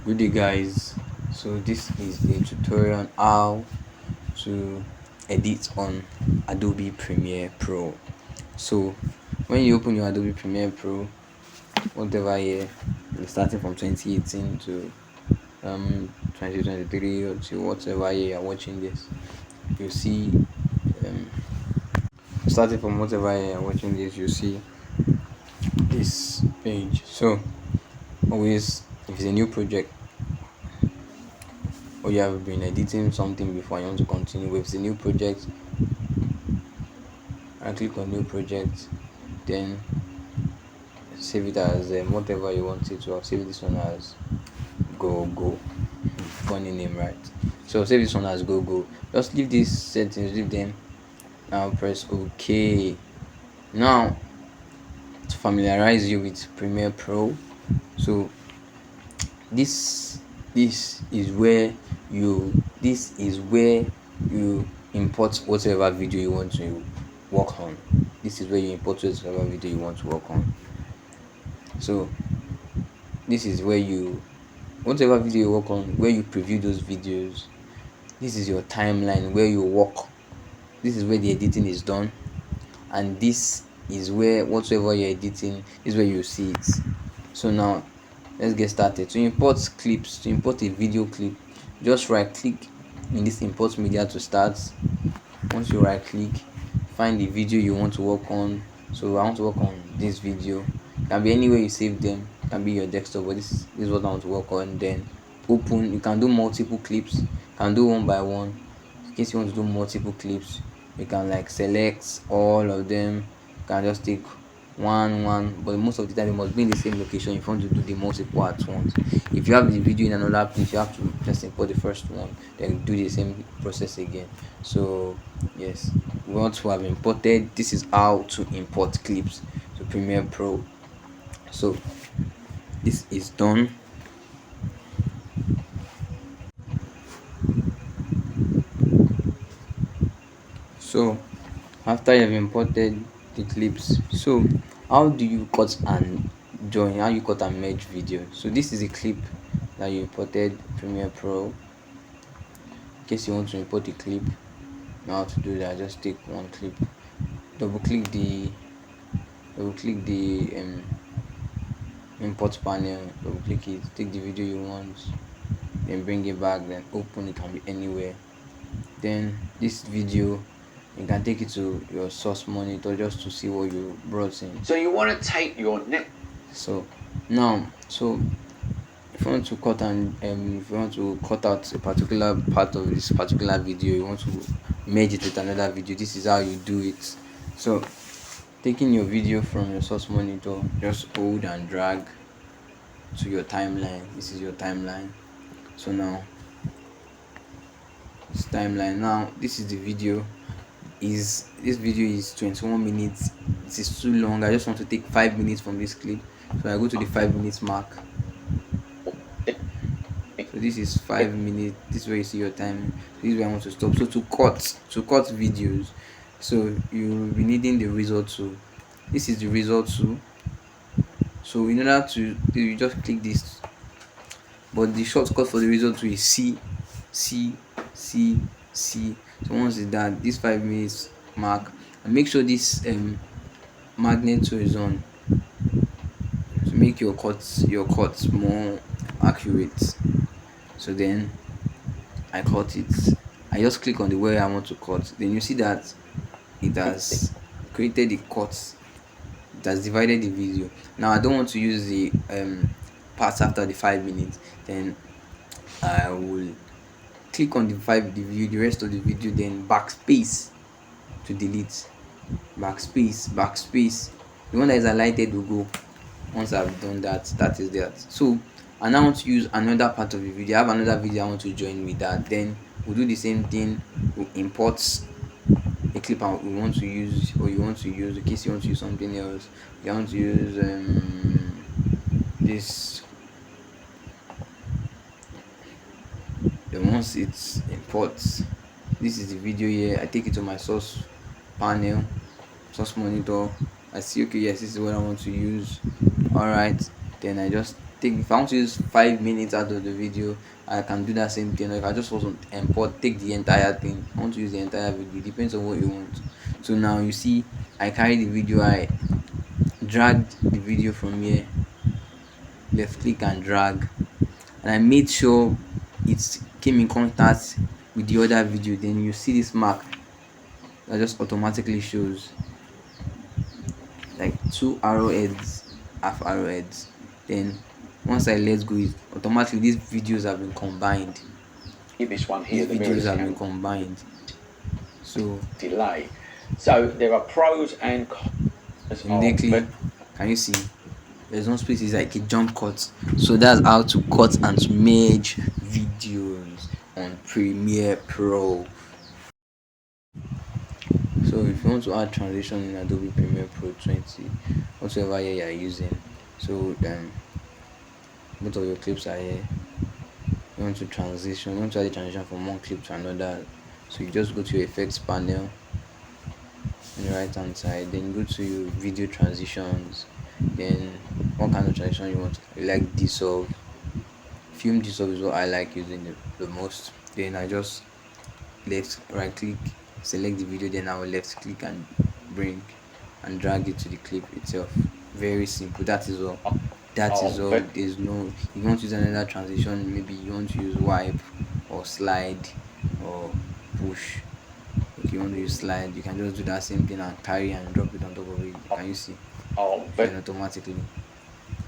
Good day, guys. So this is a tutorial on how to edit on Adobe Premiere Pro. So when you open your Adobe Premiere Pro, whatever year, starting from 2018 to 2023 or to whatever year you're watching this, you see starting from whatever year you're watching this, you see this page. So always, if it's a new project or you have been editing something before, you want to continue with the new project, and click on new project, then save it as whatever you want it to. I'll save this one as go. Funny name, right? So save this one as go. Just leave these settings, leave them. Now press OK. Now, to familiarize you with Premiere Pro, so this is where you import whatever video you want to work on. This is where you import whatever video you want to work on. So this is where whatever video you work on, where you preview those videos. This is your timeline where you work. This is where the editing is done, and this is where whatever you're editing is where you see it. So now let's get started. To import clips, to import a video clip, just right click in this import media to start. Once you right click, find the video you want to work on. So I want to work on this video. It can be anywhere you save them, it can be your desktop, but this is what I want to work on. Then open. You can do multiple clips, you can do one by one. In case you want to do multiple clips, you can like select all of them. You can just take one, but most of the time you must be in the same location if you want to do the multiple at once. If you have the video in another place, you have to just import the first one, then do the same process again. So yes, once we have imported, this is how to import clips to Premiere Pro. So this is done. So after you have imported the clips, so how do you cut and join, how you cut and merge video? So this is a clip that you imported Premiere Pro. In case you want to import a clip, now to do that, just take one clip, double click the import panel, double click it, take the video you want, then bring it back, then open. It can be anywhere. Then this video, you can take it to your source monitor just to see what you brought in. So you want to take your neck. So now, if you want to cut and if you want to cut out a particular part of this particular video, you want to merge it with another video, this is how you do it. So taking your video from your source monitor, just hold and drag to your timeline. This is your timeline. So now this timeline, now this is the video. This video is 21 minutes. This is too long. I just want to take 5 minutes from this clip, so I go to the 5 minutes mark. So this is 5 minutes. This is where you see your time. This is where I want to stop. So to cut videos, so you will be needing the result tool. This is the result tool. So in order to you just click this, but the shortcut for the result tool is C. So once it's done, this 5 minutes mark, and make sure this magnet tool is on to make your cuts more accurate. So then I cut it. I just click on the way I want to cut. Then you see that it has created the cuts. It has divided the video. Now I don't want to use the parts after the 5 minutes. Then I will click on the rest of the video, then backspace to delete. Backspace. The one that is highlighted will go. Once I've done that, that is that. So I now want to use another part of the video. I have another video I want to join with that. Then we'll do the same thing. We'll import a clip we want to use, or you want to use, in case you want to use something else. You want to use this. Then once it imports, this is the video here. I take it to my source panel, source monitor. I see, okay, yes, this is what I want to use. All right, then I just take, if I want to use 5 minutes out of the video, I can do that same thing. Or if I just want to import, take the entire thing, I want to use the entire video. It depends on what you want. So now you see, I carry the video, I dragged the video from here, left click and drag, and I made sure it came in contact with the other video. Then you see this mark that just automatically shows like two arrowheads, half arrowheads. Then once I let go, it automatically, these videos have been combined. This one here, These the mirrors videos have been can combined. So delay. So there are pros and cons immediately, can you see? There's no space. It's like a jump cut. So that's how to cut and to merge videos on Premiere Pro. So if you want to add transition in Adobe Premiere Pro 20, whatever year you are using, so then both of your clips are here. You want to transition, you want to add a transition from one clip to another. So you just go to your effects panel on the right hand side, then go to your video transitions. Then what kind of transition you want? You like dissolve, film dissolve is what I like using the most. Then I just right click, select the video, then I will left click and bring and drag it to the clip itself. Very simple. That is all. That is all. but There's no, if you want to use another transition, maybe you want to use wipe or slide or push. If you want to use slide, you can just do that same thing and carry and drop it on top of it. Can you see? but Then automatically,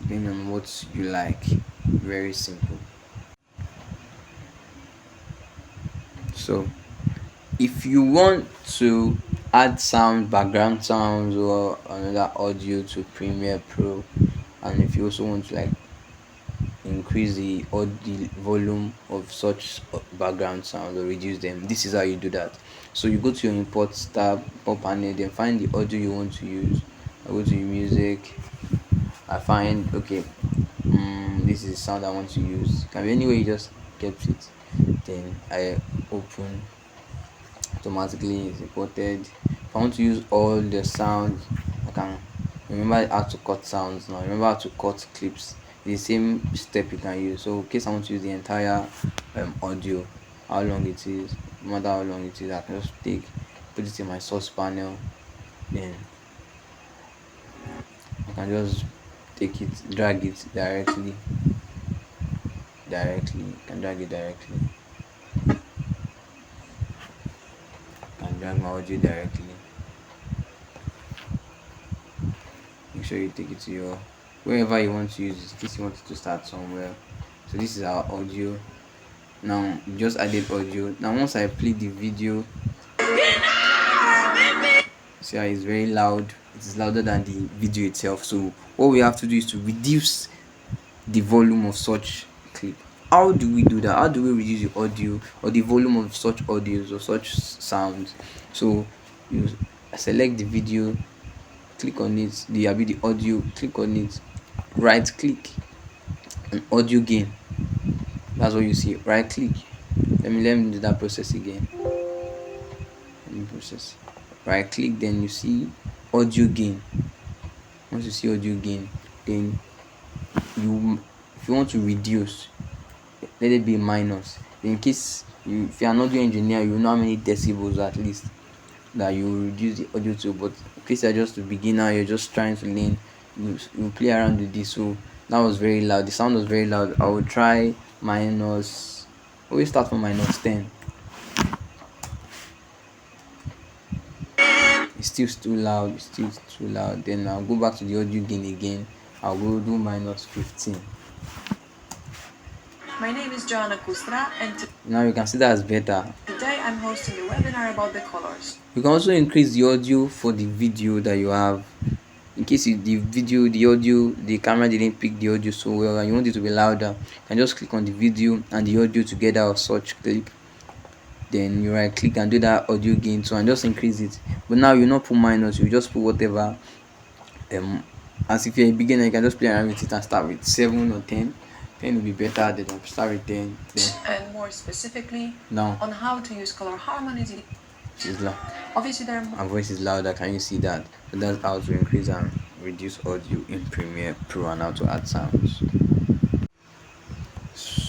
depending on what you like. Very simple. So if you want to add sound, background sounds or another audio to Premiere Pro, and if you also want to like increase the audio volume of such background sound or reduce them, this is how you do that. So you go to your import tab, pop panel, then find the audio you want to use. I go to music, I find, okay, this is the sound I want to use. It can be anywhere you just kept it. Then I open, automatically is imported. If I want to use all the sounds, I can remember how to cut sounds now. Remember how to cut clips. It's the same step you can use. So in case I want to use the entire audio, how long it is, no matter how long it is, I can just put it in my source panel. Then I can just take it, drag it directly. You can drag it directly. And drag my audio directly. Make sure you take it to your wherever you want to use it, in case you want it to start somewhere. So this is our audio. Now we just added audio. Now once I play the video, see how it's very loud. It is louder than the video itself. So what we have to do is to reduce the volume of such clip. How do we do that? How do we reduce the audio or the volume of such audios or such sounds? So you select the video, click on it, the audio, click on it, right click and audio gain. That's what you see. Right click. Let me do that process again. Let me process. Right click, then you see audio gain. Once you see audio gain, then if you want to reduce, let it be minus. In case if you're an audio engineer, you know how many decibels at least that you reduce the audio to. But in case you're just a beginner, you're just trying to learn, you play around with this. So that was very loud. The sound was very loud. I will try minus. Always start from -10. It's still too loud. It's still too loud. Then I'll go back to the audio gain again. I'll go do -15. My name is Joanna Kustra, and Now you can see that's better. today I'm hosting a webinar about the colors. You can also increase the audio for the video that you have. In case the audio, the camera didn't pick the audio so well and you want it to be louder, you can just click on the video and the audio together of such clip. Then you right click and do that audio gain too and just increase it. But now you not put minus, you just put whatever. As if you're a beginner, you can just play around with it and start with 7 or 10. 10 will be better. Then start with 10. Then And more specifically, now on how to use color harmonies. she's loud. Obviously, there are My voice is louder. Can you see that? So that's how to increase and reduce audio in Premiere Pro and how to add sounds.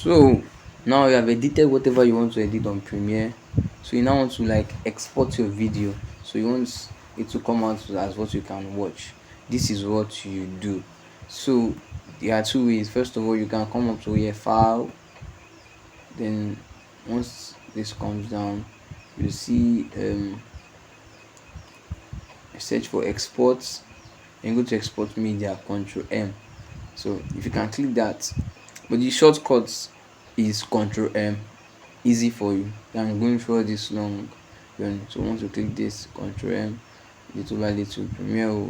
So now you have edited whatever you want to edit on Premiere. So you now want to like export your video. So you want it to come out as what you can watch. This is what you do. So there are two ways. First of all, you can come up to your file. Then once this comes down, you see search for exports and go to export media, Control M. So if you can click that, but the shortcut is Control M, easy for you than going through all this long journey. So once you click this Control M, little by little, Premiere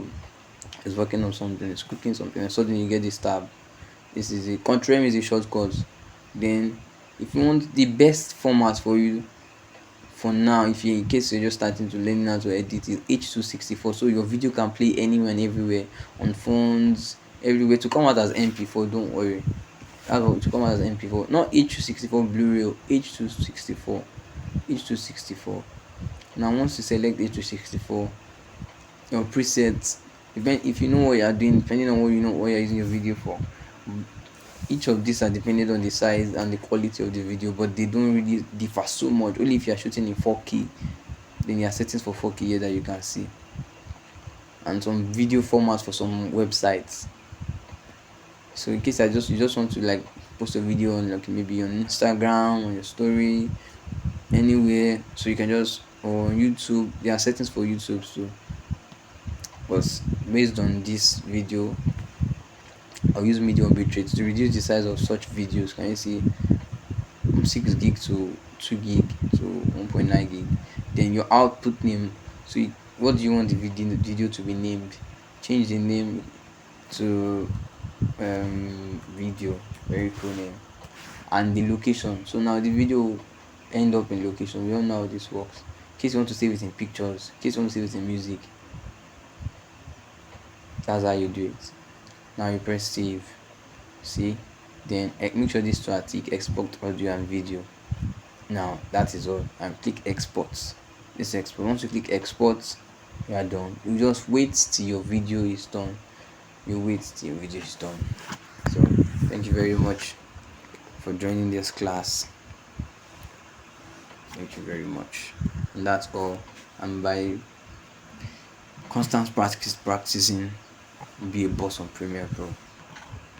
is working on something, it's cooking something, and suddenly you get this tab. This is a Control M is a shortcut. Then if you want the best format for you for now, if you in case you're just starting to learn how to edit, is H264, so your video can play anywhere and everywhere, on phones, everywhere, to come out as MP4. Don't worry, that's what to come out as MP4, not H264 Blu-ray, H264, H264. Now once you select H264, your presets, if you know what you are doing, depending on what you know what you're using your video for, each of these are dependent on the size and the quality of the video, but they don't really differ so much. Only if you are shooting in 4K, then there are settings for 4K here that you can see, and some video formats for some websites. So in case you just want to like post a video on, like maybe on Instagram, on your story, anywhere, so you can just, or on YouTube, there are settings for YouTube too. But based on this video, I'll use medium bitrate to reduce the size of such videos. Can you see, from 6 gig to 2 gig to 1.9 gig. Then your output name. So what do you want the video to be named? Change the name to video, very cool name. And the location, so now the video will end up in location. We all know how this works. In case you want to save it in pictures, in case you want to save it in music, that's how you do it. Now you press save. See, then make sure these two are tick, export audio and video. Now that is all, and click export. This export, once you click export, you are done. You just wait till your video is done. You wait till your video is done. So thank you very much for joining this class. Thank you very much. And that's all. And by constant practicing, be a boss on Premiere Pro.